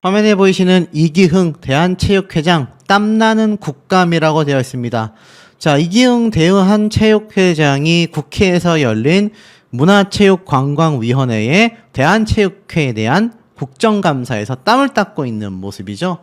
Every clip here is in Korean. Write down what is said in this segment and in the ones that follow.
화면에 보이시는 이기흥 대한체육회장 땀나는 국감이라고 되어 있습니다. 자, 이기흥 대한체육회장이 국회에서 열린 문화체육관광위원회의 대한체육회에 대한 국정감사에서 땀을 닦고 있는 모습이죠.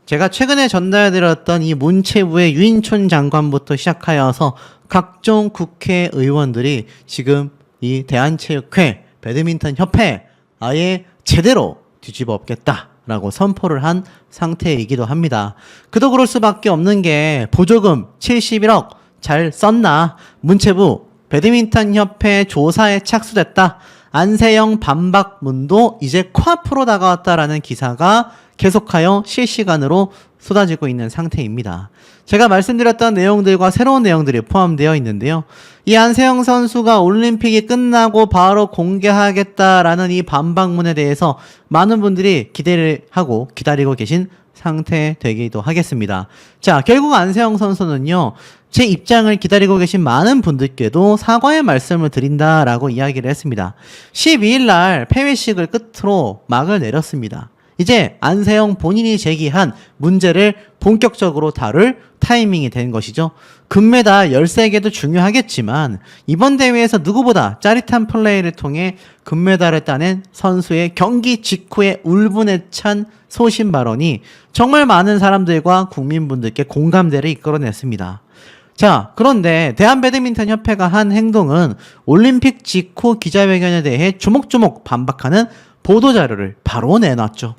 제가 최근에 전달드렸던 이 문체부의 유인촌 장관부터 시작하여서 각종 국회의원들이 지금 이 대한체육회, 배드민턴 협회 아예 제대로 뒤집어 엎겠다 라고 선포를 한 상태이기도 합니다. 그도 그럴 수밖에 없는 게 보조금 71억 잘 썼나? 문체부 배드민턴 협회 조사에 착수됐다. 안세영 반박문도 이제 코앞으로 다가왔다라는 기사가 계속하여 실시간으로 쏟아지고 있는 상태입니다. 제가 말씀드렸던 내용들과 새로운 내용들이 포함되어 있는데요. 이 안세영 선수가 올림픽이 끝나고 바로 공개하겠다라는 이 반박문에 대해서 많은 분들이 기대를 하고 기다리고 계신 상태 되기도 하겠습니다. 자, 결국 안세영 선수는요, 제 입장을 기다리고 계신 많은 분들께도 사과의 말씀을 드린다라고 이야기를 했습니다. 12일 날 폐회식을 끝으로 막을 내렸습니다. 이제 안세영 본인이 제기한 문제를 본격적으로 다룰 타이밍이 된 것이죠. 금메달 13개도 중요하겠지만 이번 대회에서 누구보다 짜릿한 플레이를 통해 금메달을 따낸 선수의 경기 직후의 울분에 찬 소신 발언이 정말 많은 사람들과 국민분들께 공감대를 이끌어냈습니다. 자, 그런데 대한배드민턴협회가 한 행동은 올림픽 직후 기자회견에 대해 조목조목 반박하는 보도자료를 바로 내놨죠.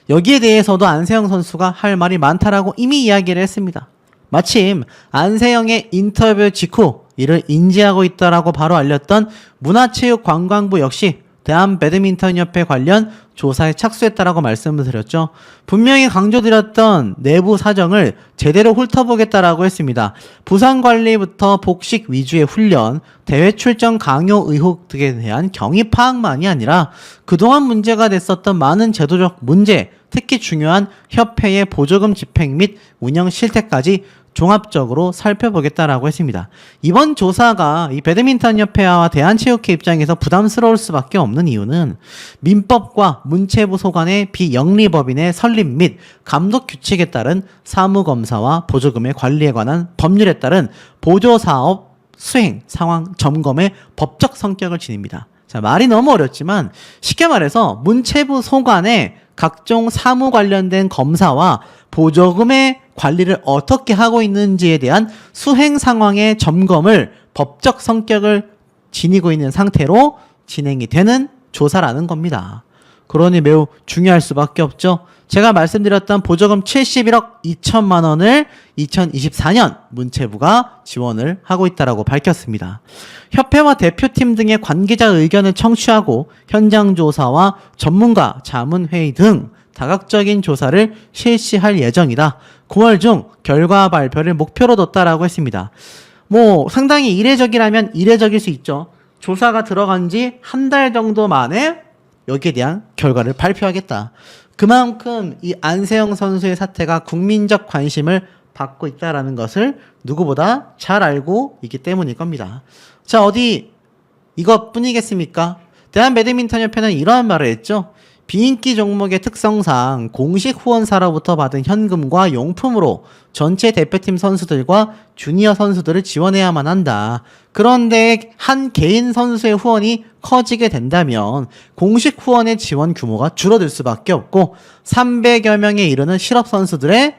여기에 대해서도 안세영 선수가 할 말이 많다라고 이미 이야기를 했습니다. 마침 안세영의 인터뷰 직후 이를 인지하고 있다라고 바로 알렸던 문화체육관광부 역시 대한배드민턴협회 관련 조사에 착수했다라고 말씀을 드렸죠. 분명히 강조드렸던 내부 사정을 제대로 훑어보겠다라고 했습니다. 부상 관리부터 복식 위주의 훈련, 대회 출전 강요 의혹 등에 대한 경위 파악만이 아니라 그동안 문제가 됐었던 많은 제도적 문제, 특히 중요한 협회의 보조금 집행 및 운영 실태까지 종합적으로 살펴보겠다라고 했습니다. 이번 조사가 이 배드민턴협회와 대한체육회 입장에서 부담스러울 수밖에 없는 이유는 민법과 문체부 소관의 비영리법인의 설립 및 감독 규칙에 따른 사무검사와 보조금의 관리에 관한 법률에 따른 보조사업 수행 상황 점검의 법적 성격을 지닙니다. 자, 말이 너무 어렵지만 쉽게 말해서 문체부 소관의 각종 사무 관련된 검사와 보조금의 관리를 어떻게 하고 있는지에 대한 수행 상황의 점검을 법적 성격을 지니고 있는 상태로 진행이 되는 조사라는 겁니다. 그러니 매우 중요할 수밖에 없죠. 제가 말씀드렸던 보조금 71억 2천만 원을 2024년 문체부가 지원을 하고 있다고 밝혔습니다. 협회와 대표팀 등의 관계자 의견을 청취하고 현장 조사와 전문가 자문회의 등 다각적인 조사를 실시할 예정이다. 9월 중 결과 발표를 목표로 뒀다라고 했습니다. 상당히 이례적이라면 이례적일 수 있죠. 조사가 들어간 지 한 달 정도 만에 여기에 대한 결과를 발표하겠다. 그만큼 이 안세영 선수의 사태가 국민적 관심을 받고 있다라는 것을 누구보다 잘 알고 있기 때문일 겁니다. 자, 어디 이것뿐이겠습니까? 대한배드민턴협회는 이러한 말을 했죠. 비인기 종목의 특성상 공식 후원사로부터 받은 현금과 용품으로 전체 대표팀 선수들과 주니어 선수들을 지원해야만 한다. 그런데 한 개인 선수의 후원이 커지게 된다면 공식 후원의 지원 규모가 줄어들 수밖에 없고 300여 명에 이르는 실업 선수들의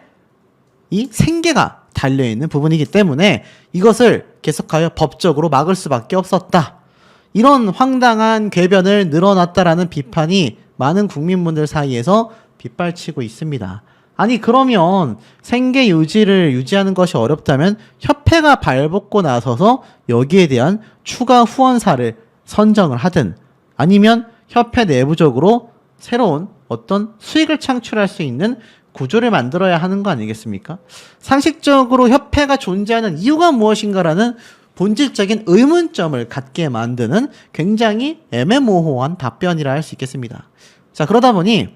이 생계가 달려있는 부분이기 때문에 이것을 계속하여 법적으로 막을 수밖에 없었다. 이런 황당한 궤변을 늘어놨다라는 비판이 많은 국민분들 사이에서 빗발치고 있습니다. 아니, 그러면 생계 유지를 유지하는 것이 어렵다면 협회가 발벗고 나서서 여기에 대한 추가 후원사를 선정을 하든 아니면 협회 내부적으로 새로운 어떤 수익을 창출할 수 있는 구조를 만들어야 하는 거 아니겠습니까? 상식적으로 협회가 존재하는 이유가 무엇인가라는 본질적인 의문점을 갖게 만드는 굉장히 애매모호한 답변이라 할 수 있겠습니다. 자, 그러다 보니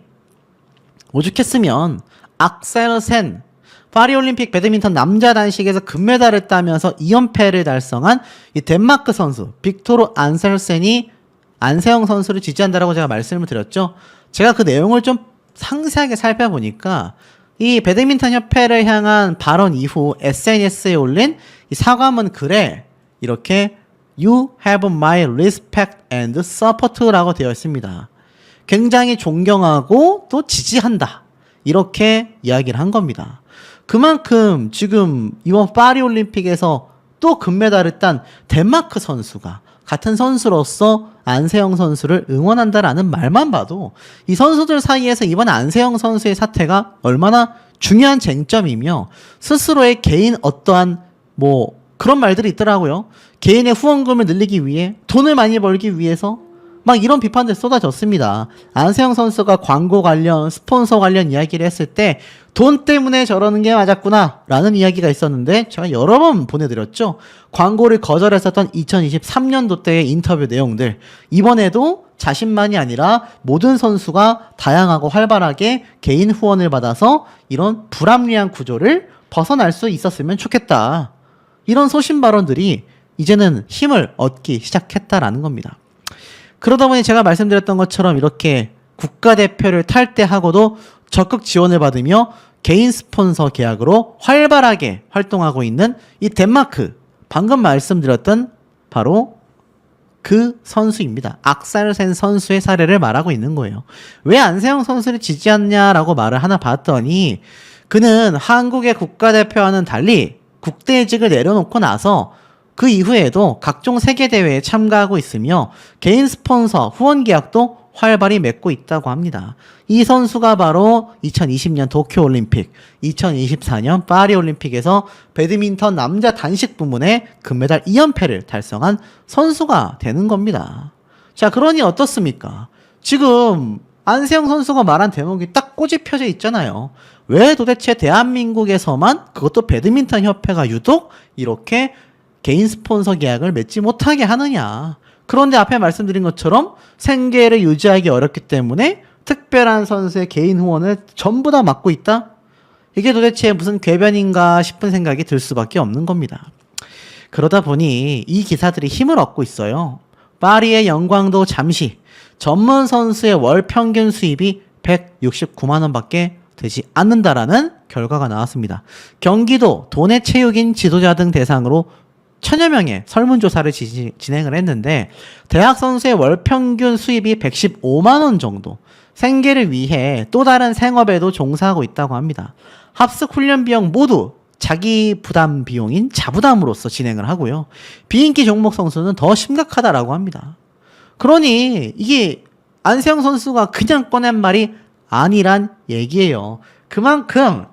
오죽했으면 악셀센 파리올림픽 배드민턴 남자 단식에서 금메달을 따면서 2연패를 달성한 이 덴마크 선수 빅토르 안셀센이 안세영 선수를 지지한다라고 제가 말씀을 드렸죠. 제가 그 내용을 좀 상세하게 살펴보니까 이 배드민턴 협회를 향한 발언 이후 SNS에 올린 이 사과문 글에 이렇게 You have my respect and support라고 되어 있습니다. 굉장히 존경하고 또 지지한다. 이렇게 이야기를 한 겁니다. 그만큼 지금 이번 파리올림픽에서 또 금메달을 딴 덴마크 선수가 같은 선수로서 안세영 선수를 응원한다라는 말만 봐도 이 선수들 사이에서 이번 안세영 선수의 사태가 얼마나 중요한 쟁점이며 스스로의 개인 어떠한 뭐 그런 말들이 있더라고요. 개인의 후원금을 늘리기 위해 돈을 많이 벌기 위해서 막 이런 비판들 쏟아졌습니다. 안세영 선수가 광고 관련 스폰서 관련 이야기를 했을 때 돈 때문에 저러는 게 맞았구나 라는 이야기가 있었는데 제가 여러 번 보내드렸죠. 광고를 거절했었던 2023년도 때의 인터뷰 내용들 이번에도 자신만이 아니라 모든 선수가 다양하고 활발하게 개인 후원을 받아서 이런 불합리한 구조를 벗어날 수 있었으면 좋겠다. 이런 소신 발언들이 이제는 힘을 얻기 시작했다라는 겁니다. 그러다 보니 제가 말씀드렸던 것처럼 이렇게 국가대표를 탈퇴하고도 적극 지원을 받으며 개인 스폰서 계약으로 활발하게 활동하고 있는 이 덴마크, 방금 말씀드렸던 바로 그 선수입니다. 악살센 선수의 사례를 말하고 있는 거예요. 왜 안세영 선수를 지지하냐라고 말을 하나 봤더니 그는 한국의 국가대표와는 달리 국대직을 내려놓고 나서 그 이후에도 각종 세계대회에 참가하고 있으며 개인 스폰서, 후원 계약도 활발히 맺고 있다고 합니다. 이 선수가 바로 2020년 도쿄올림픽, 2024년 파리올림픽에서 배드민턴 남자 단식 부문에 금메달 2연패를 달성한 선수가 되는 겁니다. 자, 그러니 어떻습니까? 지금 안세영 선수가 말한 대목이 딱 꼬집혀져 있잖아요. 왜 도대체 대한민국에서만 그것도 배드민턴 협회가 유독 이렇게 개인 스폰서 계약을 맺지 못하게 하느냐. 그런데 앞에 말씀드린 것처럼 생계를 유지하기 어렵기 때문에 특별한 선수의 개인 후원을 전부 다 막고 있다? 이게 도대체 무슨 궤변인가 싶은 생각이 들 수밖에 없는 겁니다. 그러다 보니 이 기사들이 힘을 얻고 있어요. 파리의 영광도 잠시 전문 선수의 월 평균 수입이 169만 원밖에 되지 않는다라는 결과가 나왔습니다. 경기도 도내 체육인 지도자 등 대상으로 1000여 명의 설문조사를 진행을 했는데 대학 선수의 월 평균 수입이 115만 원 정도, 생계를 위해 또 다른 생업에도 종사하고 있다고 합니다. 합숙 훈련 비용 모두 자기 부담 비용인 자부담으로서 진행을 하고요. 비인기 종목 선수는 더 심각하다라고 합니다. 그러니 이게 안세영 선수가 그냥 꺼낸 말이 아니란 얘기예요. 그만큼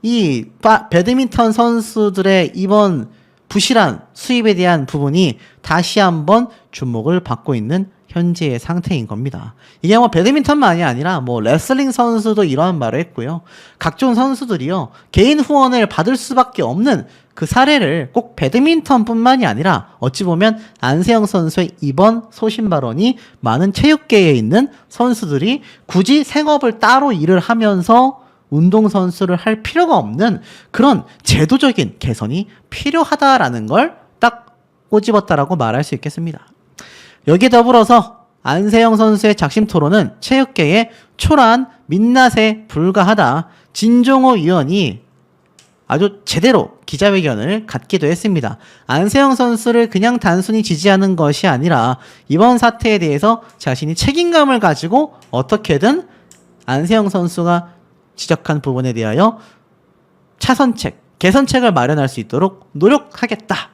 이 배드민턴 선수들의 이번 부실한 수입에 대한 부분이 다시 한번 주목을 받고 있는 현재의 상태인 겁니다. 이게 뭐 배드민턴만이 아니라 뭐 레슬링 선수도 이러한 말을 했고요. 각종 선수들이요, 개인 후원을 받을 수밖에 없는 그 사례를 꼭 배드민턴뿐만이 아니라 어찌 보면 안세영 선수의 이번 소신 발언이 많은 체육계에 있는 선수들이 굳이 생업을 따로 일을 하면서 운동선수를 할 필요가 없는 그런 제도적인 개선이 필요하다라는 걸 딱 꼬집었다라고 말할 수 있겠습니다. 여기에 더불어서 안세영 선수의 작심 토론은 체육계의 초라한 민낯에 불과하다. 진종호 위원이 아주 제대로 기자회견을 갖기도 했습니다. 안세영 선수를 그냥 단순히 지지하는 것이 아니라 이번 사태에 대해서 자신이 책임감을 가지고 어떻게든 안세영 선수가 지적한 부분에 대하여 차선책, 개선책을 마련할 수 있도록 노력하겠다.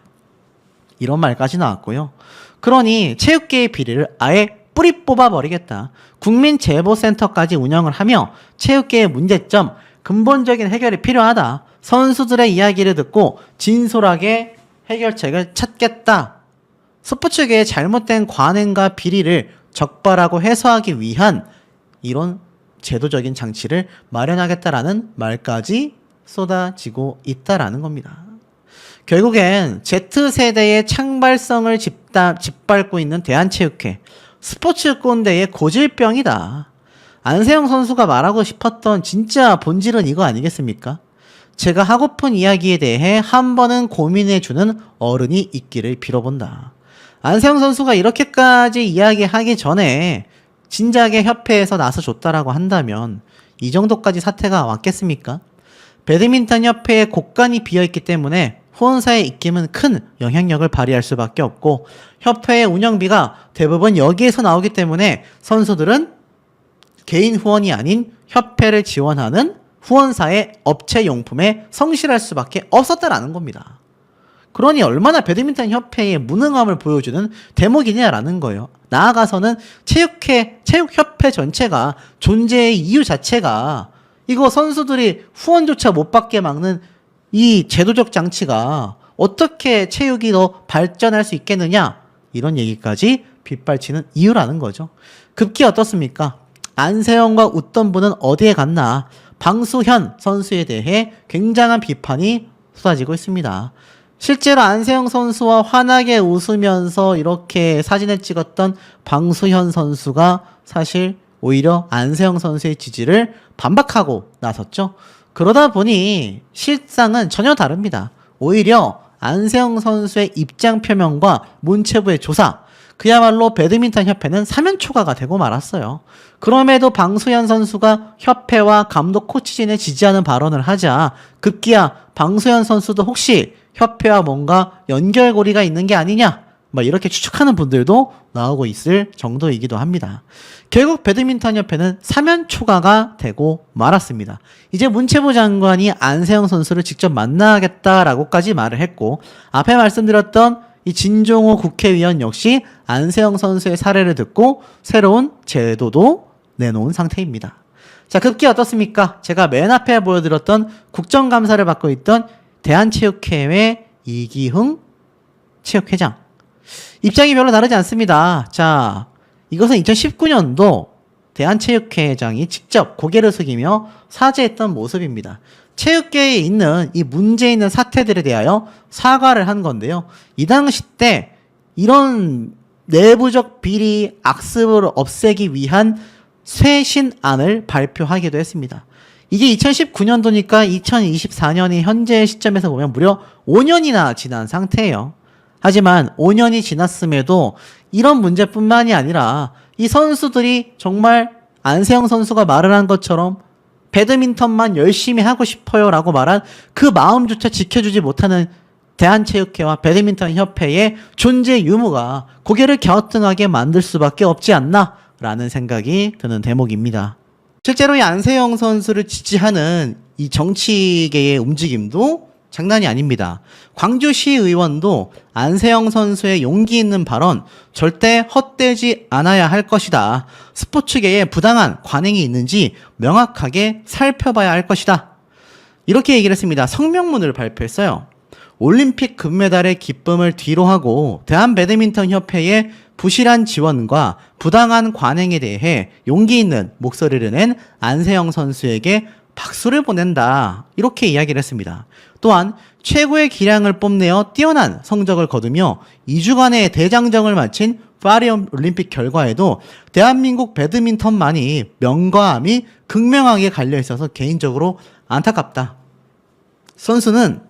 이런 말까지 나왔고요. 그러니 체육계의 비리를 아예 뿌리 뽑아버리겠다. 국민제보센터까지 운영을 하며 체육계의 문제점, 근본적인 해결이 필요하다. 선수들의 이야기를 듣고 진솔하게 해결책을 찾겠다. 스포츠계의 잘못된 관행과 비리를 적발하고 해소하기 위한 이런 제도적인 장치를 마련하겠다라는 말까지 쏟아지고 있다라는 겁니다. 결국엔 Z세대의 창발성을 짓밟고 있는 대한체육회, 스포츠 꼰대의 고질병이다. 안세영 선수가 말하고 싶었던 진짜 본질은 이거 아니겠습니까? 제가 하고픈 이야기에 대해 한 번은 고민해주는 어른이 있기를 빌어본다. 안세영 선수가 이렇게까지 이야기하기 전에 진작에 협회에서 나서줬다라고 한다면 이 정도까지 사태가 왔겠습니까? 배드민턴 협회의 곳간이 비어있기 때문에 후원사의 입김은 큰 영향력을 발휘할 수밖에 없고 협회의 운영비가 대부분 여기에서 나오기 때문에 선수들은 개인 후원이 아닌 협회를 지원하는 후원사의 업체 용품에 성실할 수밖에 없었다라는 겁니다. 그러니 얼마나 배드민턴 협회의 무능함을 보여주는 대목이냐라는 거예요. 나아가서는 체육협회 전체가 존재의 이유 자체가 이거 선수들이 후원조차 못 받게 막는 이 제도적 장치가 어떻게 체육이 더 발전할 수 있겠느냐 이런 얘기까지 빗발치는 이유라는 거죠. 급기 어떻습니까? 안세영과 웃던 분은 어디에 갔나? 방수현 선수에 대해 굉장한 비판이 쏟아지고 있습니다. 실제로 안세영 선수와 환하게 웃으면서 이렇게 사진을 찍었던 방수현 선수가 사실 오히려 안세영 선수의 지지를 반박하고 나섰죠. 그러다 보니 실상은 전혀 다릅니다. 오히려 안세영 선수의 입장 표명과 문체부의 조사, 그야말로 배드민턴 협회는 사면 초과가 되고 말았어요. 그럼에도 방수현 선수가 협회와 감독 코치진을 지지하는 발언을 하자 급기야 방수현 선수도 혹시 협회와 뭔가 연결고리가 있는 게 아니냐 막 이렇게 추측하는 분들도 나오고 있을 정도이기도 합니다. 결국 배드민턴 협회는 사면 초과가 되고 말았습니다. 이제 문체부 장관이 안세영 선수를 직접 만나겠다라고까지 말을 했고 앞에 말씀드렸던 이 진종호 국회의원 역시 안세영 선수의 사례를 듣고 새로운 제도도 내놓은 상태입니다. 자, 급기 어떻습니까? 제가 맨 앞에 보여드렸던 국정감사를 받고 있던 대한체육회의 이기흥 체육회장. 입장이 별로 다르지 않습니다. 자, 이것은 2019년도 대한체육회장이 직접 고개를 숙이며 사죄했던 모습입니다. 체육계에 있는 이 문제 있는 사태들에 대하여 사과를 한 건데요. 이 당시 때 이런 내부적 비리 악습을 없애기 위한 쇄신안을 발표하기도 했습니다. 이게 2019년도니까 2024년이 현재 시점에서 보면 무려 5년이나 지난 상태예요. 하지만 5년이 지났음에도 이런 문제뿐만이 아니라 이 선수들이 정말 안세영 선수가 말을 한 것처럼 배드민턴만 열심히 하고 싶어요 라고 말한 그 마음조차 지켜주지 못하는 대한체육회와 배드민턴 협회의 존재 유무가 고개를 갸우뚱하게 만들 수밖에 없지 않나 라는 생각이 드는 대목입니다. 실제로 이 안세영 선수를 지지하는 이 정치계의 움직임도 장난이 아닙니다. 광주시 의원도 안세영 선수의 용기 있는 발언 절대 헛되지 않아야 할 것이다. 스포츠계에 부당한 관행이 있는지 명확하게 살펴봐야 할 것이다. 이렇게 얘기를 했습니다. 성명문을 발표했어요. 올림픽 금메달의 기쁨을 뒤로하고 대한배드민턴협회의 부실한 지원과 부당한 관행에 대해 용기 있는 목소리를 낸 안세영 선수에게 박수를 보낸다. 이렇게 이야기를 했습니다. 또한 최고의 기량을 뽐내어 뛰어난 성적을 거두며 2주간의 대장정을 마친 파리올림픽 결과에도 대한민국 배드민턴만이 명과암이 극명하게 갈려있어서 개인적으로 안타깝다. 선수는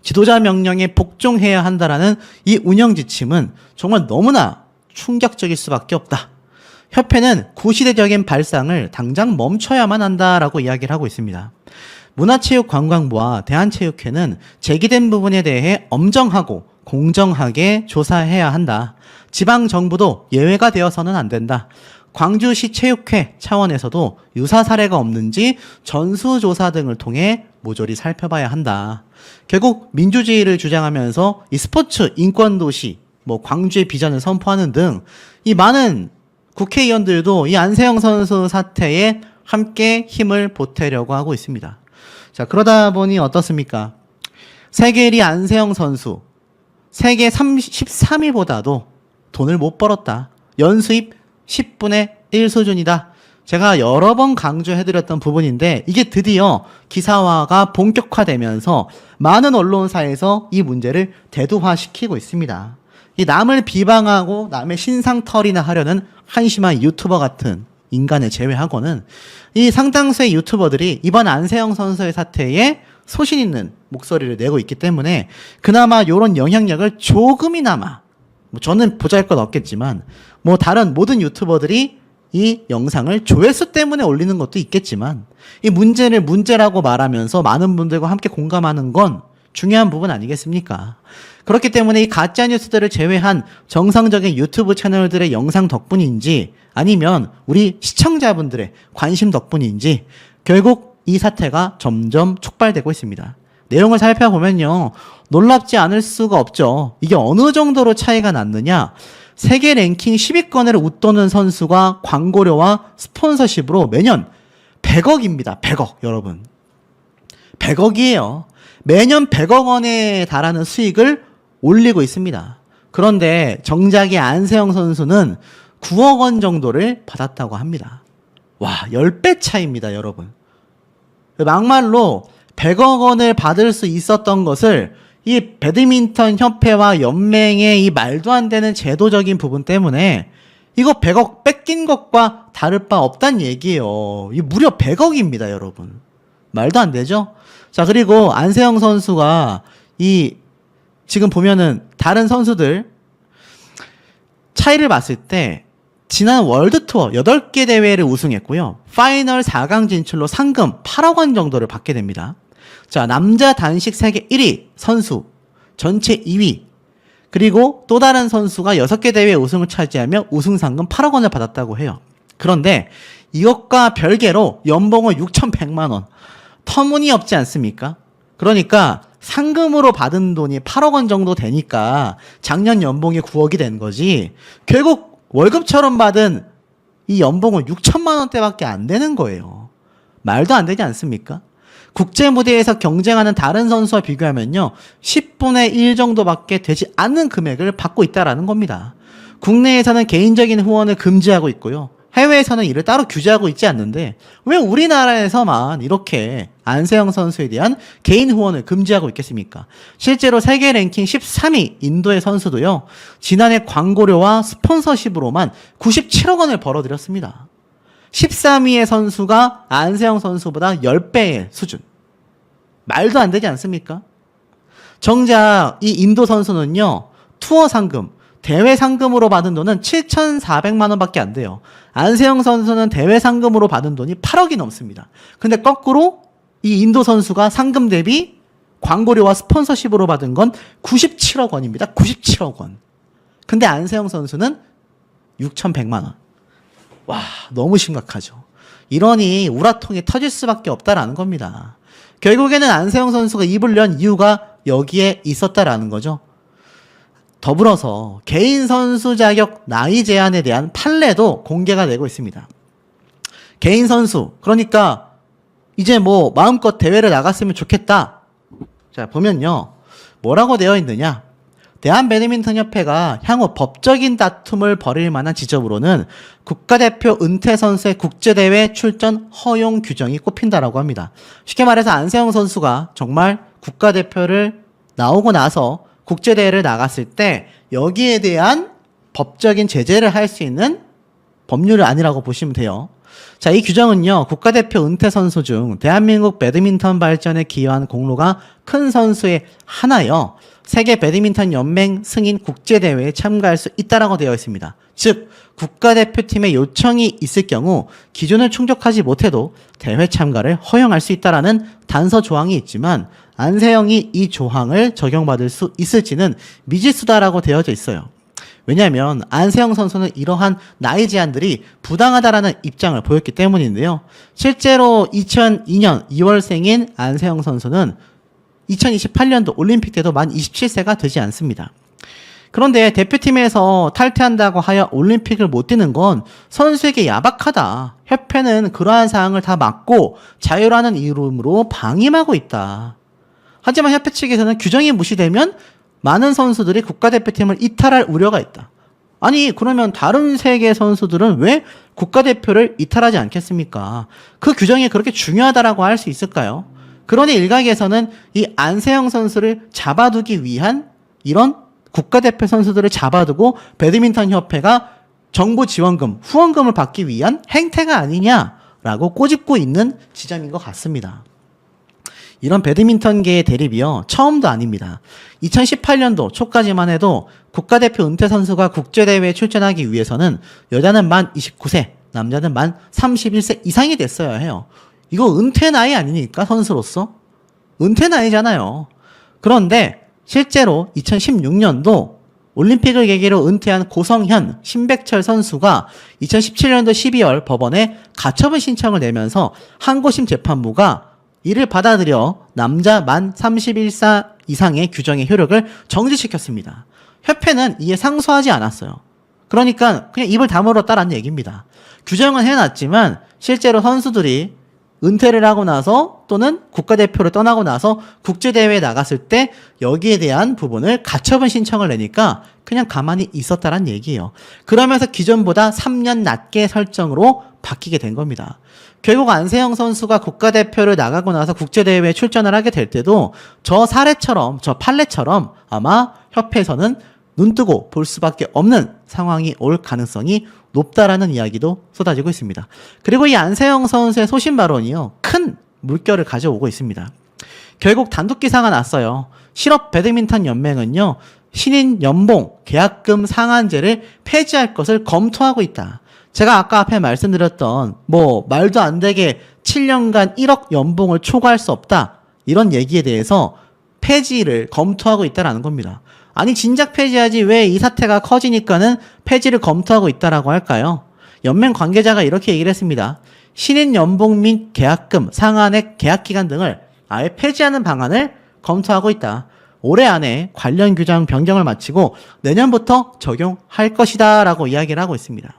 지도자 명령에 복종해야 한다라는 이 운영 지침은 정말 너무나 충격적일 수밖에 없다. 협회는 구시대적인 발상을 당장 멈춰야만 한다라고 이야기를 하고 있습니다. 문화체육관광부와 대한체육회는 제기된 부분에 대해 엄정하고 공정하게 조사해야 한다. 지방정부도 예외가 되어서는 안 된다. 광주시 체육회 차원에서도 유사 사례가 없는지 전수조사 등을 통해 모조리 살펴봐야 한다. 결국 민주주의를 주장하면서 이 스포츠 인권도시, 광주의 비전을 선포하는 등 이 많은 국회의원들도 이 안세영 선수 사태에 함께 힘을 보태려고 하고 있습니다. 자, 그러다 보니 어떻습니까? 세계 1위 안세영 선수, 세계 13위보다도 돈을 못 벌었다. 연수입 10분의 1 수준이다. 제가 여러 번 강조해드렸던 부분인데 이게 드디어 기사화가 본격화되면서 많은 언론사에서 이 문제를 대두화시키고 있습니다. 이 남을 비방하고 남의 신상털이나 하려는 한심한 유튜버 같은 인간을 제외하고는 이 상당수의 유튜버들이 이번 안세영 선수의 사태에 소신 있는 목소리를 내고 있기 때문에 그나마 이런 영향력을 조금이나마 저는 보잘것 없겠지만 다른 모든 유튜버들이 이 영상을 조회수 때문에 올리는 것도 있겠지만 이 문제를 문제라고 말하면서 많은 분들과 함께 공감하는 건 중요한 부분 아니겠습니까? 그렇기 때문에 이 가짜뉴스들을 제외한 정상적인 유튜브 채널들의 영상 덕분인지 아니면 우리 시청자분들의 관심 덕분인지 결국 이 사태가 점점 촉발되고 있습니다. 내용을 살펴보면요. 놀랍지 않을 수가 없죠. 이게 어느 정도로 차이가 났느냐. 세계 랭킹 10위권을 웃도는 선수가 광고료와 스폰서십으로 매년 100억입니다. 100억 여러분. 100억이에요. 매년 100억 원에 달하는 수익을 올리고 있습니다. 그런데 정작의 안세영 선수는 9억 원 정도를 받았다고 합니다. 와, 10배 차이입니다, 여러분. 막말로 100억 원을 받을 수 있었던 것을 이 배드민턴 협회와 연맹의 이 말도 안 되는 제도적인 부분 때문에 이거 100억 뺏긴 것과 다를 바 없단 얘기예요. 이 무려 100억입니다, 여러분. 말도 안 되죠? 자, 그리고 안세영 선수가 지금 보면은 다른 선수들 차이를 봤을 때 지난 월드투어 8개 대회를 우승했고요. 파이널 4강 진출로 상금 8억 원 정도를 받게 됩니다. 자, 남자 단식 세계 1위 선수, 전체 2위, 그리고 또 다른 선수가 6개 대회 우승을 차지하며 우승 상금 8억 원을 받았다고 해요. 그런데 이것과 별개로 연봉은 6,100만 원. 터무니없지 않습니까? 그러니까 상금으로 받은 돈이 8억 원 정도 되니까 작년 연봉이 9억이 된 거지 결국 월급처럼 받은 이 연봉은 6천만 원대밖에 안 되는 거예요. 말도 안 되지 않습니까? 국제 무대에서 경쟁하는 다른 선수와 비교하면요 10분의 1 정도밖에 되지 않는 금액을 받고 있다라는 겁니다. 국내에서는 개인적인 후원을 금지하고 있고요. 해외에서는 이를 따로 규제하고 있지 않는데 왜 우리나라에서만 이렇게 안세영 선수에 대한 개인 후원을 금지하고 있겠습니까? 실제로 세계 랭킹 13위 인도의 선수도요. 지난해 광고료와 스폰서십으로만 97억 원을 벌어들였습니다. 13위의 선수가 안세영 선수보다 10배의 수준. 말도 안 되지 않습니까? 정작 이 인도 선수는요. 투어 상금, 대회 상금으로 받은 돈은 7,400만 원밖에 안 돼요. 안세영 선수는 대회 상금으로 받은 돈이 8억이 넘습니다. 근데 거꾸로 이 인도 선수가 상금 대비 광고료와 스폰서십으로 받은 건 97억 원입니다. 97억 원. 근데 안세영 선수는 6,100만 원. 와, 너무 심각하죠. 이러니 우라통이 터질 수밖에 없다라는 겁니다. 결국에는 안세영 선수가 입을 연 이유가 여기에 있었다라는 거죠. 더불어서 개인 선수 자격 나이 제한에 대한 판례도 공개가 되고 있습니다. 개인 선수, 그러니까 이제 뭐 마음껏 대회를 나갔으면 좋겠다. 자, 보면요. 뭐라고 되어 있느냐? 대한배드민턴협회가 향후 법적인 다툼을 벌일 만한 지점으로는 국가대표 은퇴 선수의 국제대회 출전 허용 규정이 꼽힌다라고 합니다. 쉽게 말해서 안세영 선수가 정말 국가대표를 나오고 나서 국제대회를 나갔을 때 여기에 대한 법적인 제재를 할 수 있는 법률이 아니라고 보시면 돼요. 자, 이 규정은요, 국가대표 은퇴 선수 중 대한민국 배드민턴 발전에 기여한 공로가 큰 선수의 하나여 세계 배드민턴 연맹 승인 국제대회에 참가할 수 있다라고 되어 있습니다. 즉, 국가대표팀의 요청이 있을 경우 기준을 충족하지 못해도 대회 참가를 허용할 수 있다라는 단서 조항이 있지만 안세영이 이 조항을 적용받을 수 있을지는 미지수다라고 되어져 있어요. 왜냐하면 안세영 선수는 이러한 나이 제한들이 부당하다라는 입장을 보였기 때문인데요. 실제로 2002년 2월생인 안세영 선수는 2028년도 올림픽 때도 만 27세가 되지 않습니다. 그런데 대표팀에서 탈퇴한다고 하여 올림픽을 못 뛰는 건 선수에게 야박하다. 협회는 그러한 사항을 다 막고 자유라는 이름으로 방임하고 있다. 하지만 협회 측에서는 규정이 무시되면 많은 선수들이 국가대표팀을 이탈할 우려가 있다. 아니, 그러면 다른 세계 선수들은 왜 국가대표를 이탈하지 않겠습니까? 그 규정이 그렇게 중요하다라고 할 수 있을까요? 그러니 일각에서는 이 안세영 선수를 잡아두기 위한 이런 국가대표 선수들을 잡아두고 배드민턴 협회가 정부 지원금, 후원금을 받기 위한 행태가 아니냐라고 꼬집고 있는 지점인 것 같습니다. 이런 배드민턴계의 대립이요, 처음도 아닙니다. 2018년도 초까지만 해도 국가대표 은퇴 선수가 국제대회에 출전하기 위해서는 여자는 만 29세, 남자는 만 31세 이상이 됐어야 해요. 이거 은퇴 나이 아니니까 선수로서? 은퇴 나이잖아요. 그런데 실제로 2016년도 올림픽을 계기로 은퇴한 고성현, 신백철 선수가 2017년도 12월 법원에 가처분 신청을 내면서 항고심 재판부가 이를 받아들여 남자 만 31세 이상의 규정의 효력을 정지시켰습니다. 협회는 이에 상소하지 않았어요. 그러니까 그냥 입을 다물었다라는 얘기입니다. 규정은 해놨지만 실제로 선수들이 은퇴를 하고 나서 또는 국가대표를 떠나고 나서 국제대회에 나갔을 때 여기에 대한 부분을 가처분 신청을 내니까 그냥 가만히 있었다란 얘기예요. 그러면서 기존보다 3년 낮게 설정으로 바뀌게 된 겁니다. 결국 안세영 선수가 국가대표를 나가고 나서 국제대회에 출전을 하게 될 때도 저 사례처럼, 저 판례처럼 아마 협회에서는 눈뜨고 볼 수밖에 없는 상황이 올 가능성이 높다라는 이야기도 쏟아지고 있습니다. 그리고 이 안세영 선수의 소신 발언이요, 큰 물결을 가져오고 있습니다. 결국 단독 기사가 났어요. 실업 배드민턴 연맹은요, 신인 연봉 계약금 상한제를 폐지할 것을 검토하고 있다. 제가 아까 앞에 말씀드렸던 말도 안 되게 7년간 1억 연봉을 초과할 수 없다, 이런 얘기에 대해서 폐지를 검토하고 있다라는 겁니다. 아니 진작 폐지하지 왜 이 사태가 커지니까는 폐지를 검토하고 있다라고 할까요? 연맹 관계자가 이렇게 얘기를 했습니다. 신인 연봉 및 계약금, 상한액, 계약기간 등을 아예 폐지하는 방안을 검토하고 있다. 올해 안에 관련 규정 변경을 마치고 내년부터 적용할 것이다 라고 이야기를 하고 있습니다.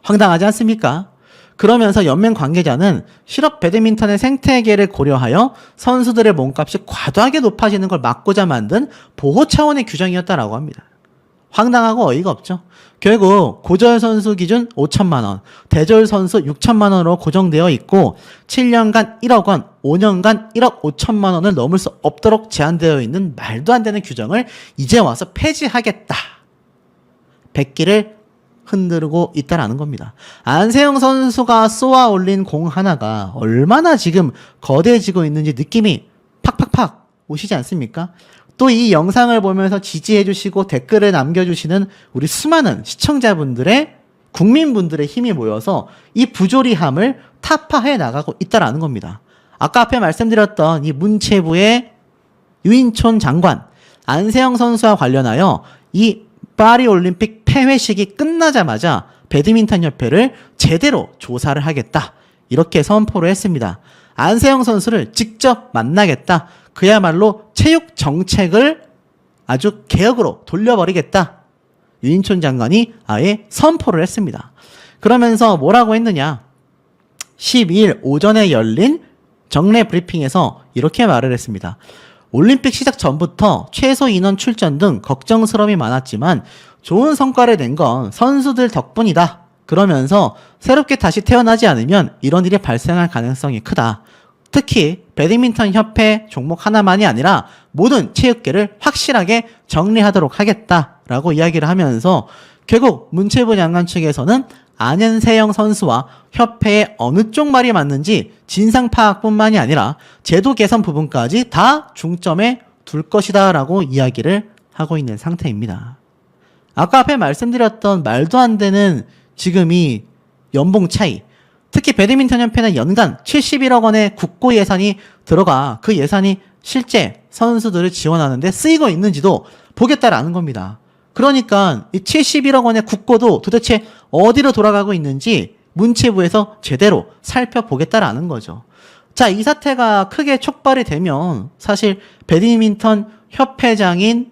황당하지 않습니까? 그러면서 연맹 관계자는 실업 배드민턴의 생태계를 고려하여 선수들의 몸값이 과도하게 높아지는 걸 막고자 만든 보호 차원의 규정이었다라고 합니다. 황당하고 어이가 없죠. 결국 고졸 선수 기준 5천만 원, 대졸 선수 6천만 원으로 고정되어 있고 7년간 1억 원, 5년간 1억 5천만 원을 넘을 수 없도록 제한되어 있는 말도 안 되는 규정을 이제 와서 폐지하겠다. 백기를 흔들고 있다라는 겁니다. 안세영 선수가 쏘아 올린 공 하나가 얼마나 지금 거대해지고 있는지 느낌이 팍팍팍 오시지 않습니까? 또 이 영상을 보면서 지지해 주시고 댓글을 남겨주시는 우리 수많은 시청자분들의, 국민분들의 힘이 모여서 이 부조리함을 타파해 나가고 있다라는 겁니다. 아까 앞에 말씀드렸던 이 문체부의 유인촌 장관, 안세영 선수와 관련하여 이 파리올림픽 폐회식이 끝나자마자 배드민턴 협회를 제대로 조사를 하겠다, 이렇게 선포를 했습니다. 안세영 선수를 직접 만나겠다, 그야말로 체육 정책을 아주 개혁으로 돌려버리겠다, 유인촌 장관이 아예 선포를 했습니다. 그러면서 뭐라고 했느냐, 12일 오전에 열린 정례 브리핑에서 이렇게 말을 했습니다. 올림픽 시작 전부터 최소 인원 출전 등 걱정스러움이 많았지만 좋은 성과를 낸 건 선수들 덕분이다. 그러면서 새롭게 다시 태어나지 않으면 이런 일이 발생할 가능성이 크다. 특히 배드민턴 협회 종목 하나만이 아니라 모든 체육계를 확실하게 정리하도록 하겠다라고 이야기를 하면서 결국 문체부 장관 측에서는 안현세영 선수와 협회의 어느 쪽 말이 맞는지 진상 파악뿐만이 아니라 제도 개선 부분까지 다 중점에 둘 것이다 라고 이야기를 하고 있는 상태입니다. 아까 앞에 말씀드렸던 말도 안 되는 지금 이 연봉 차이, 특히 배드민턴 협회는 연간 71억 원의 국고 예산이 들어가 그 예산이 실제 선수들을 지원하는데 쓰이고 있는지도 보겠다라는 겁니다. 그러니까 이 71억 원의 국고도 도대체 어디로 돌아가고 있는지 문체부에서 제대로 살펴보겠다라는 거죠. 자, 이 사태가 크게 촉발이 되면 사실 배드민턴 협회장인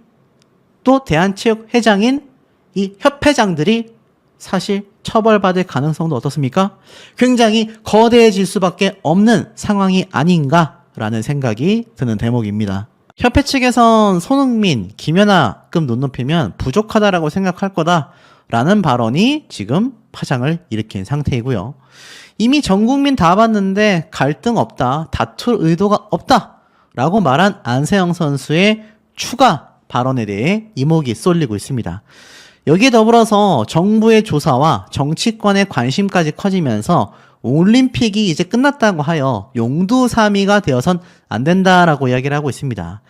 또 대한체육회장인 이 협회장들이 사실 처벌받을 가능성도 어떻습니까? 굉장히 거대해질 수밖에 없는 상황이 아닌가라는 생각이 드는 대목입니다. 협회 측에선 손흥민, 김연아급 눈높이면 부족하다라고 생각할 거다라는 발언이 지금 파장을 일으킨 상태이고요. 이미 전 국민 다 봤는데 갈등 없다, 다툴 의도가 없다라고 말한 안세영 선수의 추가 발언에 대해 이목이 쏠리고 있습니다. 여기에 더불어서 정부의 조사와 정치권의 관심까지 커지면서 올림픽이 이제 끝났다고 하여 용두사미가 되어선 안 된다라고 이야기를 하고 있습니다.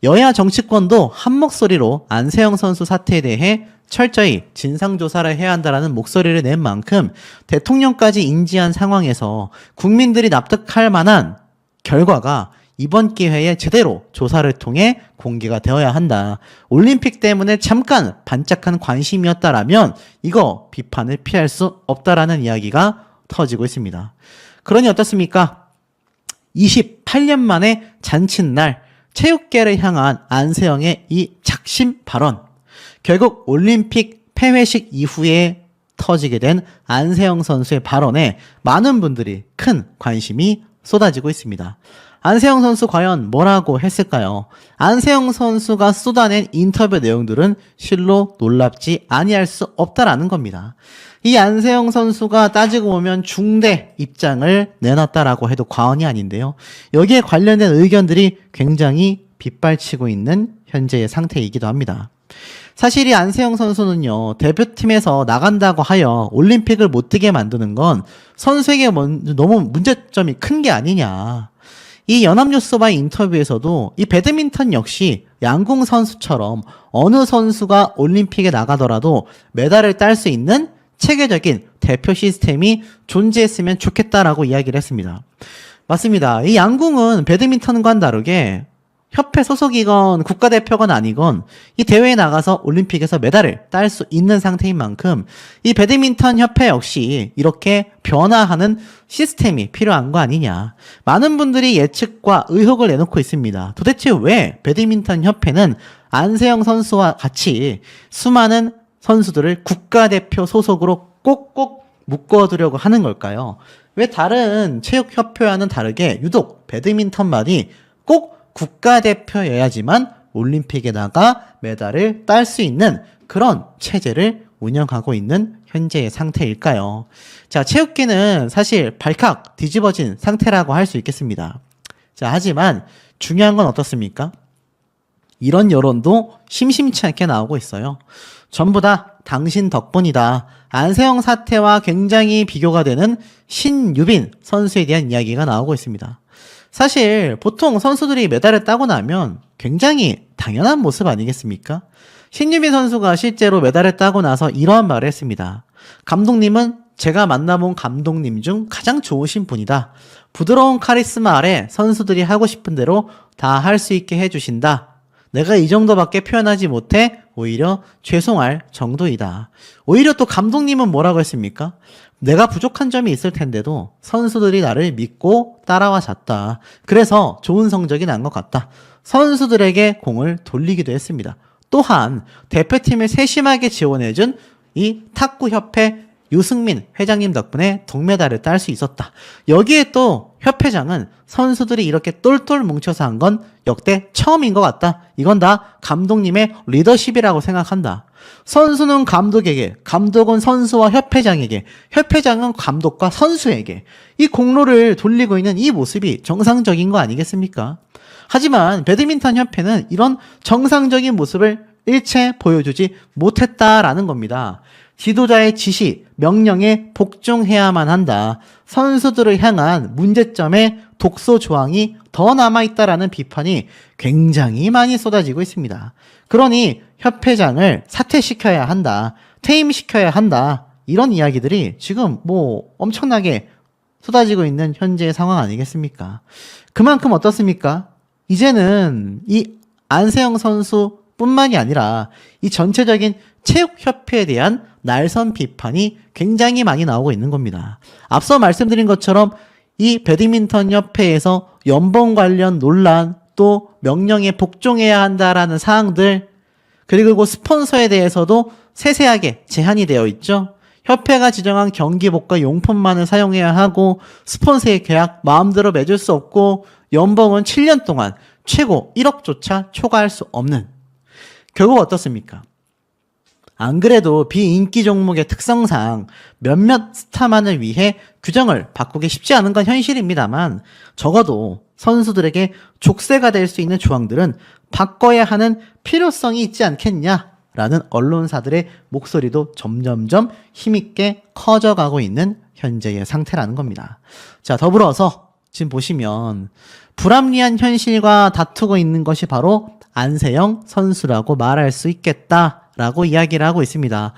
여야 정치권도 한 목소리로 안세영 선수 사태에 대해 철저히 진상조사를 해야 한다라는 목소리를 낸 만큼 대통령까지 인지한 상황에서 국민들이 납득할 만한 결과가 이번 기회에 제대로 조사를 통해 공개가 되어야 한다. 올림픽 때문에 잠깐 반짝한 관심이었다라면 이거 비판을 피할 수 없다라는 이야기가 터지고 있습니다. 그러니 어떻습니까? 28년 만에 잔칫날 체육계를 향한 안세영의 이 작심 발언. 결국 올림픽 폐회식 이후에 터지게 된 안세영 선수의 발언에 많은 분들이 큰 관심이 쏟아지고 있습니다. 안세영 선수 과연 뭐라고 했을까요? 안세영 선수가 쏟아낸 인터뷰 내용들은 실로 놀랍지 아니할 수 없다라는 겁니다. 이 안세영 선수가 따지고 보면 중대 입장을 내놨다라고 해도 과언이 아닌데요. 여기에 관련된 의견들이 굉장히 빗발치고 있는 현재의 상태이기도 합니다. 사실 이 안세영 선수는요, 대표팀에서 나간다고 하여 올림픽을 못 뛰게 만드는 건 선수에게 너무 문제점이 큰 게 아니냐. 이 연합뉴스와의 인터뷰에서도 이 배드민턴 역시 양궁 선수처럼 어느 선수가 올림픽에 나가더라도 메달을 딸 수 있는 체계적인 대표 시스템이 존재했으면 좋겠다라고 이야기를 했습니다. 맞습니다. 이 양궁은 배드민턴과는 다르게 협회 소속이건 국가대표건 아니건 이 대회에 나가서 올림픽에서 메달을 딸 수 있는 상태인 만큼 이 배드민턴 협회 역시 이렇게 변화하는 시스템이 필요한 거 아니냐. 많은 분들이 예측과 의혹을 내놓고 있습니다. 도대체 왜 배드민턴 협회는 안세영 선수와 같이 수많은 선수들을 국가대표 소속으로 꼭꼭 묶어두려고 하는 걸까요? 왜 다른 체육협회와는 다르게 유독 배드민턴만이 꼭 국가대표여야지만 올림픽에 나가 메달을 딸 수 있는 그런 체제를 운영하고 있는 현재의 상태일까요? 자, 체육계는 사실 발칵 뒤집어진 상태라고 할 수 있겠습니다. 자, 하지만 중요한 건 어떻습니까? 이런 여론도 심심치 않게 나오고 있어요. 전부 다 당신 덕분이다. 안세영 사태와 굉장히 비교가 되는 신유빈 선수에 대한 이야기가 나오고 있습니다. 사실 보통 선수들이 메달을 따고 나면 굉장히 당연한 모습 아니겠습니까? 신유빈 선수가 실제로 메달을 따고 나서 이러한 말을 했습니다. 감독님은 제가 만나본 감독님 중 가장 좋으신 분이다. 부드러운 카리스마 아래 선수들이 하고 싶은 대로 다 할 수 있게 해주신다. 내가 이 정도밖에 표현하지 못해 오히려 죄송할 정도이다. 오히려 또 감독님은 뭐라고 했습니까? 내가 부족한 점이 있을 텐데도 선수들이 나를 믿고 따라와 잤다. 그래서 좋은 성적이 난 것 같다. 선수들에게 공을 돌리기도 했습니다. 또한 대표팀을 세심하게 지원해준 이 탁구협회 유승민 회장님 덕분에 동메달을 딸 수 있었다. 여기에 또 협회장은 선수들이 이렇게 똘똘 뭉쳐서 한 건 역대 처음인 것 같다. 이건 다 감독님의 리더십이라고 생각한다. 선수는 감독에게, 감독은 선수와 협회장에게, 협회장은 감독과 선수에게 이 공로를 돌리고 있는 이 모습이 정상적인 거 아니겠습니까? 하지만 배드민턴 협회는 이런 정상적인 모습을 일체 보여주지 못했다라는 겁니다. 지도자의 지시, 명령에 복종해야만 한다. 선수들을 향한 문제점의 독소 조항이 더 남아있다라는 비판이 굉장히 많이 쏟아지고 있습니다. 그러니 협회장을 사퇴시켜야 한다. 퇴임시켜야 한다. 이런 이야기들이 지금 엄청나게 쏟아지고 있는 현재의 상황 아니겠습니까? 그만큼 어떻습니까? 이제는 이 안세영 선수 뿐만이 아니라 이 전체적인 체육협회에 대한 날선 비판이 굉장히 많이 나오고 있는 겁니다. 앞서 말씀드린 것처럼 이 배드민턴 협회에서 연봉 관련 논란, 또 명령에 복종해야 한다라는 사항들, 그리고 스폰서에 대해서도 세세하게 제한이 되어 있죠. 협회가 지정한 경기복과 용품만을 사용해야 하고 스폰서의 계약 마음대로 맺을 수 없고 연봉은 7년 동안 최고 1억조차 초과할 수 없는. 결국 어떻습니까? 안 그래도 비인기 종목의 특성상 몇몇 스타만을 위해 규정을 바꾸기 쉽지 않은 건 현실입니다만 적어도 선수들에게 족쇄가 될 수 있는 조항들은 바꿔야 하는 필요성이 있지 않겠냐라는 언론사들의 목소리도 점점점 힘있게 커져가고 있는 현재의 상태라는 겁니다. 자, 더불어서 지금 보시면 불합리한 현실과 다투고 있는 것이 바로 안세영 선수라고 말할 수 있겠다라고 이야기를 하고 있습니다.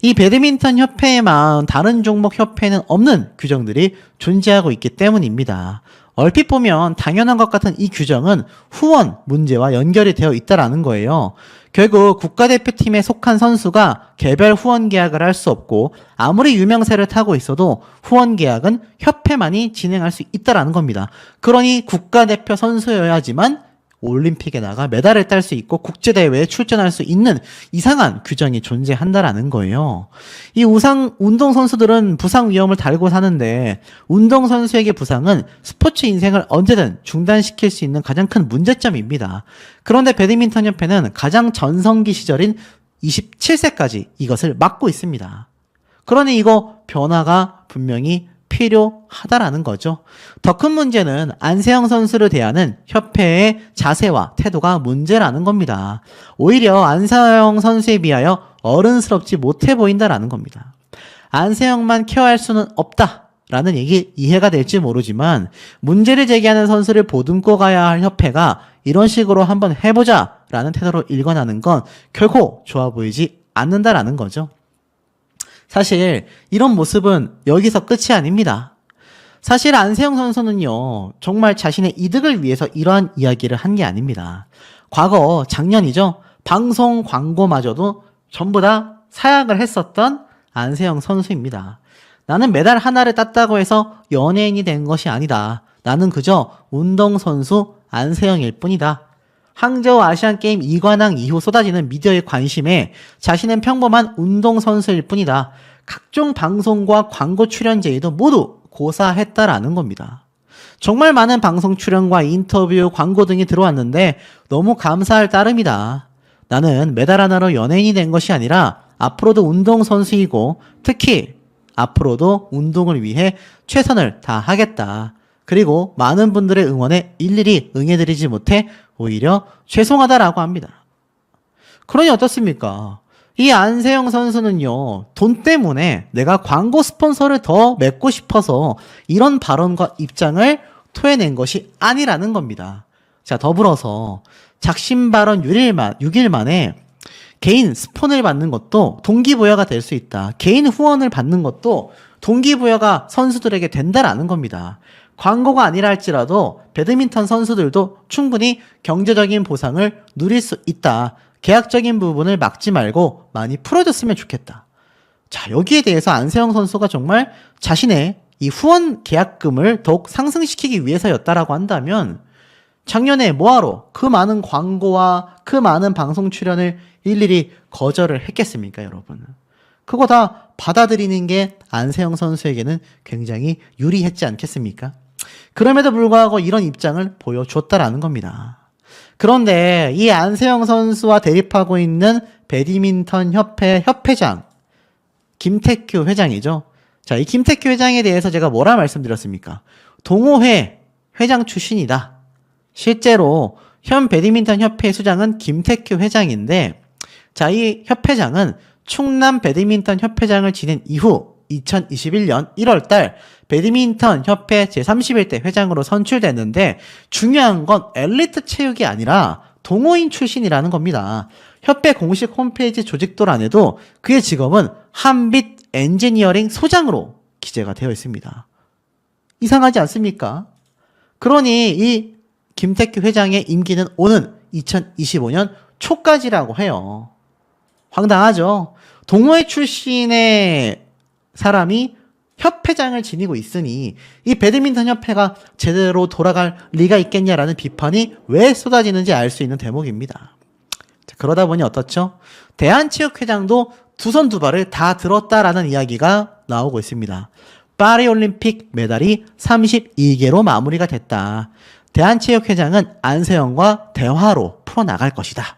이 배드민턴 협회에만 다른 종목 협회에는 없는 규정들이 존재하고 있기 때문입니다. 얼핏 보면 당연한 것 같은 이 규정은 후원 문제와 연결이 되어 있다라는 거예요. 결국 국가대표팀에 속한 선수가 개별 후원 계약을 할 수 없고 아무리 유명세를 타고 있어도 후원 계약은 협회만이 진행할 수 있다라는 겁니다. 그러니 국가대표 선수여야지만 올림픽에 나가 메달을 딸 수 있고 국제대회에 출전할 수 있는 이상한 규정이 존재한다라는 거예요. 이 운동선수들은 부상 위험을 달고 사는데 운동선수에게 부상은 스포츠 인생을 언제든 중단시킬 수 있는 가장 큰 문제점입니다. 그런데 배드민턴 협회는 가장 전성기 시절인 27세까지 이것을 막고 있습니다. 그러니 이거 변화가 분명히 필요하다라는 거죠. 더 큰 문제는 안세영 선수를 대하는 협회의 자세와 태도가 문제라는 겁니다. 오히려 안세영 선수에 비하여 어른스럽지 못해 보인다라는 겁니다. 안세영만 케어할 수는 없다라는 얘기 이해가 될지 모르지만 문제를 제기하는 선수를 보듬고 가야 할 협회가 이런 식으로 한번 해보자라는 태도로 일관하는 건 결코 좋아 보이지 않는다라는 거죠. 사실 이런 모습은 여기서 끝이 아닙니다. 사실 안세영 선수는요, 정말 자신의 이득을 위해서 이러한 이야기를 한 게 아닙니다. 과거 작년이죠. 방송 광고마저도 전부 다 사약을 했었던 안세영 선수입니다. 나는 메달 하나를 땄다고 해서 연예인이 된 것이 아니다. 나는 그저 운동선수 안세영일 뿐이다. 항저우 아시안게임 2관왕 이후 쏟아지는 미디어의 관심에 자신은 평범한 운동선수일 뿐이다. 각종 방송과 광고 출연 제의도 모두 고사했다라는 겁니다. 정말 많은 방송 출연과 인터뷰, 광고 등이 들어왔는데 너무 감사할 따름이다. 나는 메달 하나로 연예인이 된 것이 아니라 앞으로도 운동선수이고 특히 앞으로도 운동을 위해 최선을 다하겠다. 그리고 많은 분들의 응원에 일일이 응해드리지 못해 오히려 죄송하다라고 합니다. 그러니 어떻습니까? 이 안세영 선수는요, 돈 때문에 내가 광고 스폰서를 더 맺고 싶어서 이런 발언과 입장을 토해낸 것이 아니라는 겁니다. 자, 더불어서 작심 발언 6일 만에 개인 스폰을 받는 것도 동기부여가 될 수 있다. 개인 후원을 받는 것도 동기부여가 선수들에게 된다라는 겁니다. 광고가 아니라 할지라도 배드민턴 선수들도 충분히 경제적인 보상을 누릴 수 있다. 계약적인 부분을 막지 말고 많이 풀어줬으면 좋겠다. 자, 여기에 대해서 안세영 선수가 정말 자신의 이 후원 계약금을 더욱 상승시키기 위해서였다라고 한다면 작년에 뭐하러 그 많은 광고와 그 많은 방송 출연을 일일이 거절을 했겠습니까, 여러분? 그거 다 받아들이는 게 안세영 선수에게는 굉장히 유리했지 않겠습니까? 그럼에도 불구하고 이런 입장을 보여줬다라는 겁니다. 그런데 이 안세영 선수와 대립하고 있는 배드민턴 협회 협회장 김태큐 회장이죠. 자, 이 김태큐 회장에 대해서 제가 뭐라 말씀드렸습니까? 동호회 회장 출신이다. 실제로 현 배드민턴 협회 수장은 김태큐 회장인데, 자, 이 협회장은 충남 배드민턴 협회장을 지낸 이후 2021년 1월달 배드민턴 협회 제31대 회장으로 선출됐는데 중요한 건 엘리트 체육이 아니라 동호인 출신이라는 겁니다. 협회 공식 홈페이지 조직도란에도 그의 직업은 한빛 엔지니어링 소장으로 기재가 되어 있습니다. 이상하지 않습니까? 그러니 이 김태규 회장의 임기는 오는 2025년 초까지라고 해요. 황당하죠? 동호회 출신의 사람이 협회장을 지니고 있으니 이 배드민턴 협회가 제대로 돌아갈 리가 있겠냐라는 비판이 왜 쏟아지는지 알 수 있는 대목입니다. 자, 그러다 보니 어떻죠? 대한체육회장도 두 손 두 발을 다 들었다라는 이야기가 나오고 있습니다. 파리올림픽 메달이 32개로 마무리가 됐다. 대한체육회장은 안세영과 대화로 풀어나갈 것이다.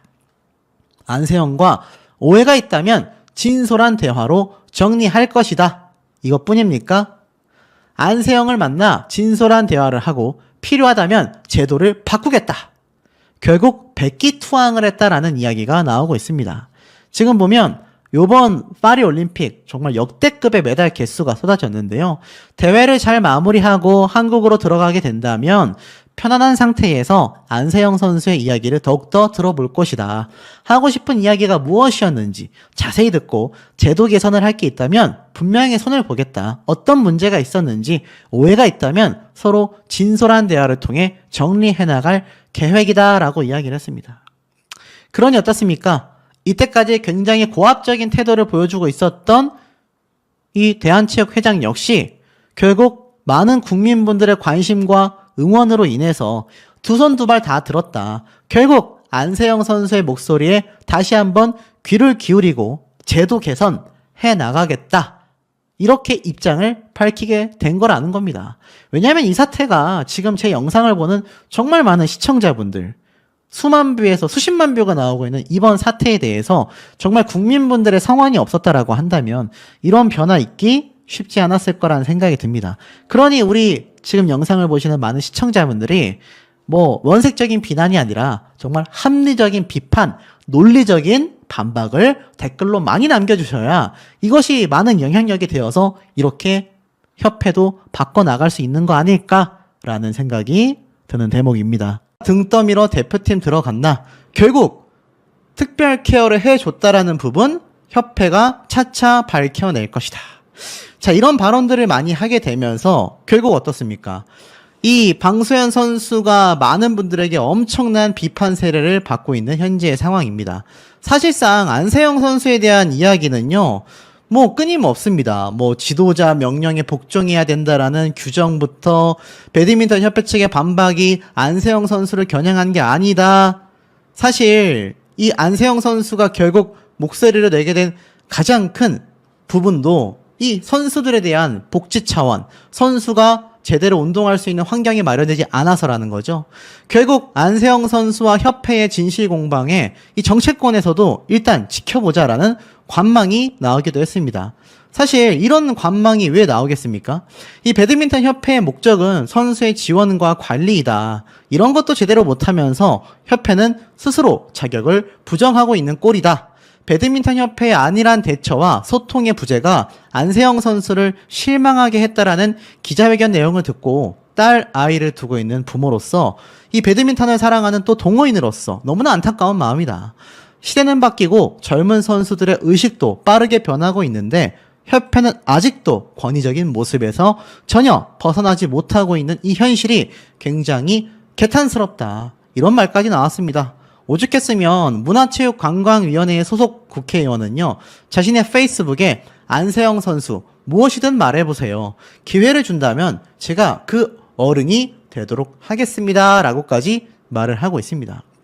안세영과 오해가 있다면 진솔한 대화로 정리할 것이다. 이것뿐입니까? 안세영을 만나 진솔한 대화를 하고 필요하다면 제도를 바꾸겠다. 결국 백기투항을 했다라는 이야기가 나오고 있습니다. 지금 보면 이번 파리올림픽 정말 역대급의 메달 개수가 쏟아졌는데요. 대회를 잘 마무리하고 한국으로 들어가게 된다면 편안한 상태에서 안세영 선수의 이야기를 더욱더 들어볼 것이다. 하고 싶은 이야기가 무엇이었는지 자세히 듣고 제도 개선을 할 게 있다면 분명히 손을 보겠다. 어떤 문제가 있었는지 오해가 있다면 서로 진솔한 대화를 통해 정리해 나갈 계획이다 라고 이야기를 했습니다. 그러니 어떻습니까? 이때까지 굉장히 고압적인 태도를 보여주고 있었던 이 대한체육회장 역시 결국 많은 국민분들의 관심과 응원으로 인해서 두 손 두 발 다 들었다. 결국 안세영 선수의 목소리에 다시 한번 귀를 기울이고 제도 개선해 나가겠다. 이렇게 입장을 밝히게 된 거라는 겁니다. 왜냐하면 이 사태가 지금 제 영상을 보는 정말 많은 시청자분들, 수만 뷰에서 수십만 뷰가 나오고 있는 이번 사태에 대해서 정말 국민분들의 성원이 없었다라고 한다면 이런 변화 있기 쉽지 않았을 거라는 생각이 듭니다. 그러니 우리 지금 영상을 보시는 많은 시청자분들이 뭐 원색적인 비난이 아니라 정말 합리적인 비판, 논리적인 반박을 댓글로 많이 남겨주셔야 이것이 많은 영향력이 되어서 이렇게 협회도 바꿔나갈 수 있는 거 아닐까라는 생각이 드는 대목입니다. 등 떠밀어 대표팀 들어갔나? 결국 특별 케어를 해줬다라는 부분 협회가 차차 밝혀낼 것이다. 자, 이런 발언들을 많이 하게 되면서 결국 어떻습니까? 이 방수현 선수가 많은 분들에게 엄청난 비판 세례를 받고 있는 현재의 상황입니다. 사실상 안세영 선수에 대한 이야기는요, 뭐 끊임없습니다. 뭐 지도자 명령에 복종해야 된다라는 규정부터 배드민턴 협회 측의 반박이 안세영 선수를 겨냥한 게 아니다. 사실 이 안세영 선수가 결국 목소리를 내게 된 가장 큰 부분도 이 선수들에 대한 복지 차원, 선수가 제대로 운동할 수 있는 환경이 마련되지 않아서라는 거죠. 결국 안세영 선수와 협회의 진실 공방에 이 정치권에서도 일단 지켜보자라는 관망이 나오기도 했습니다. 사실 이런 관망이 왜 나오겠습니까? 이 배드민턴 협회의 목적은 선수의 지원과 관리이다. 이런 것도 제대로 못하면서 협회는 스스로 자격을 부정하고 있는 꼴이다. 배드민턴 협회의 안일한 대처와 소통의 부재가 안세영 선수를 실망하게 했다라는 기자회견 내용을 듣고 딸 아이를 두고 있는 부모로서 이 배드민턴을 사랑하는 또 동호인으로서 너무나 안타까운 마음이다. 시대는 바뀌고 젊은 선수들의 의식도 빠르게 변하고 있는데 협회는 아직도 권위적인 모습에서 전혀 벗어나지 못하고 있는 이 현실이 굉장히 개탄스럽다. 이런 말까지 나왔습니다. 오죽했으면 문화체육관광위원회의 소속 국회의원은요, 자신의 페이스북에 안세영 선수 무엇이든 말해보세요. 기회를 준다면 제가 그 어른이 되도록 하겠습니다. 라고까지 말을 하고 있습니다.